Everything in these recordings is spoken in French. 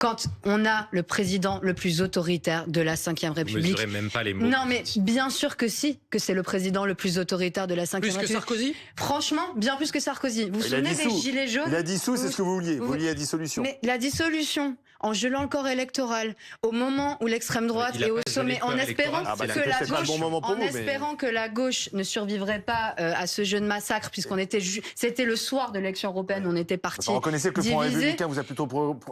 Quand on a le président le plus autoritaire de la Ve République... Vous mesurez même pas les mots. Non, mais bien sûr que si, que c'est le président le plus autoritaire de la Ve République. Plus que Sarkozy ? Franchement, bien plus que Sarkozy. Vous vous souvenez des gilets jaunes? Il a dissous, c'est ce que vous vouliez. Vous vouliez la dissolution. Mais la dissolution, en gelant le corps électoral, au moment où l'extrême droite est au sommet, en espérant que la gauche ne survivrait pas à ce jeu de massacre, puisqu'on était c'était le soir de l'élection européenne, on était parti. Vous reconnaissez que le Front républicain vous a plutôt...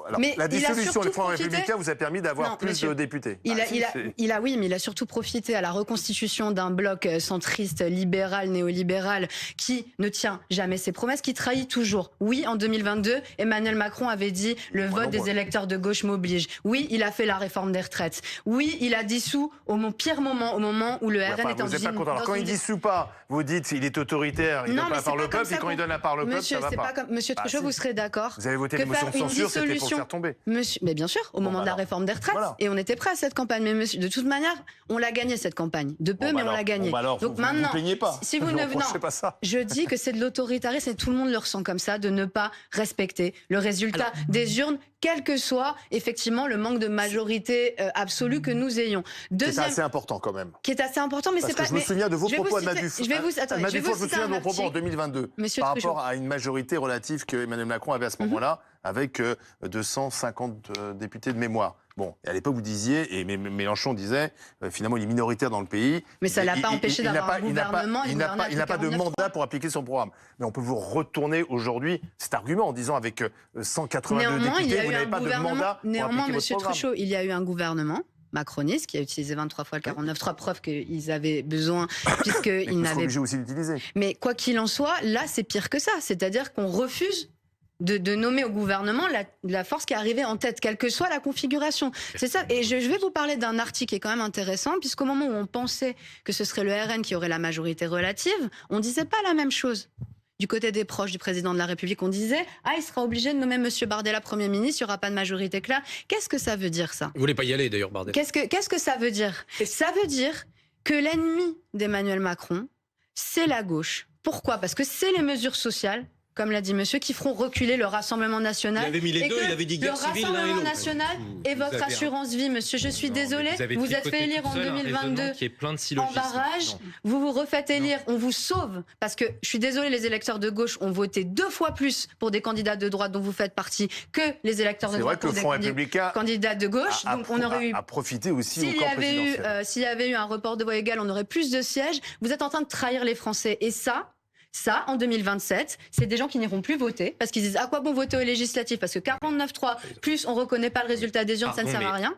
Alors, la dissolution du Front républicain vous a permis d'avoir plus de députés. Oui, mais il a surtout profité à la reconstitution d'un bloc centriste, libéral, néolibéral, qui ne tient jamais ses promesses, qui trahit toujours. Oui, en 2022, Emmanuel Macron avait dit le vote des électeurs de gauche m'oblige. Oui, il a fait la réforme des retraites. Oui, il a dissous au pire moment, au moment où le RN était en vous n'êtes pas content. Alors, quand il dissout pas, vous dites il est autoritaire, il donne la parole au peuple, et quand il donne la parole au peuple, ça va pas. Monsieur Truchot, vous serez d'accord. Vous avez voté les motions de censure, c'était pour faire tomber. Mais bien sûr, au moment de la réforme des retraites. Voilà. Et on était prêt à cette campagne. Mais monsieur, de toute manière, on l'a gagnée cette campagne. De peu, mais on l'a gagnée. Donc maintenant, vous plaignez pas. Si vous ne pas ça. Je dis que c'est de l'autoritarisme et tout le monde le ressent comme ça, de ne pas respecter le résultat des urnes, quel que soit effectivement le manque de majorité absolue que nous ayons. C'est assez important quand même. Qui est assez important, mais c'est pas. Je me souviens de vos propos à Madufo. Je me souviens de vos propos en 2022 par rapport à une majorité relative que Emmanuel Macron avait à ce moment-là, avec 250 députés de mémoire. Bon, et à l'époque, vous disiez, et Mélenchon disait, finalement, il est minoritaire dans le pays. Mais ça ne l'a pas empêché d'avoir un gouvernement. Il n'a pas de mandat pour appliquer son programme. Mais on peut vous retourner aujourd'hui cet argument en disant, avec 182 députés, vous n'avez pas de mandat pour appliquer votre programme. Truchot, il y a eu un gouvernement macroniste qui a utilisé 23 fois le 49.3, preuve qu'ils avaient besoin, puisqu'ils n'avaient... obligés aussi d'utiliser. Mais quoi qu'il en soit, là, c'est pire que ça. C'est-à-dire qu'on refuse de nommer au gouvernement la force qui est arrivée en tête, quelle que soit la configuration. C'est ça. Et je vais vous parler d'un article qui est quand même intéressant, puisqu'au moment où on pensait que ce serait le RN qui aurait la majorité relative, on disait pas la même chose. Du côté des proches du président de la République, on disait « il sera obligé de nommer M. Bardella Premier ministre, il n'y aura pas de majorité claire ». Qu'est-ce que ça veut dire, ça? Vous voulez pas y aller, d'ailleurs, Bardella. Qu'est-ce que ça veut dire? Ça veut dire que l'ennemi d'Emmanuel Macron, c'est la gauche. Pourquoi? Parce que c'est les mesures sociales, comme l'a dit monsieur, qui feront reculer le Rassemblement national. Il avait mis les deux, il avait dit guerre civile l'un et l'autre. Le Rassemblement national et votre assurance vie, monsieur. Je suis désolée, vous êtes fait élire en 2022 en barrage, vous vous refaites élire, on vous sauve. Parce que, je suis désolée, les électeurs de gauche ont voté 2 fois plus pour des candidats de droite dont vous faites partie que les électeurs de droite pour des candidats de gauche. Donc on aurait eu... à profiter aussi au camp présidentiel. S'il y avait eu un report de voix égal, on aurait plus de sièges. Vous êtes en train de trahir les Français. Et ça, en 2027, c'est des gens qui n'iront plus voter parce qu'ils disent à quoi bon voter aux législatives, parce que 49.3 plus on reconnaît pas le résultat des urnes, ça ne sert à rien.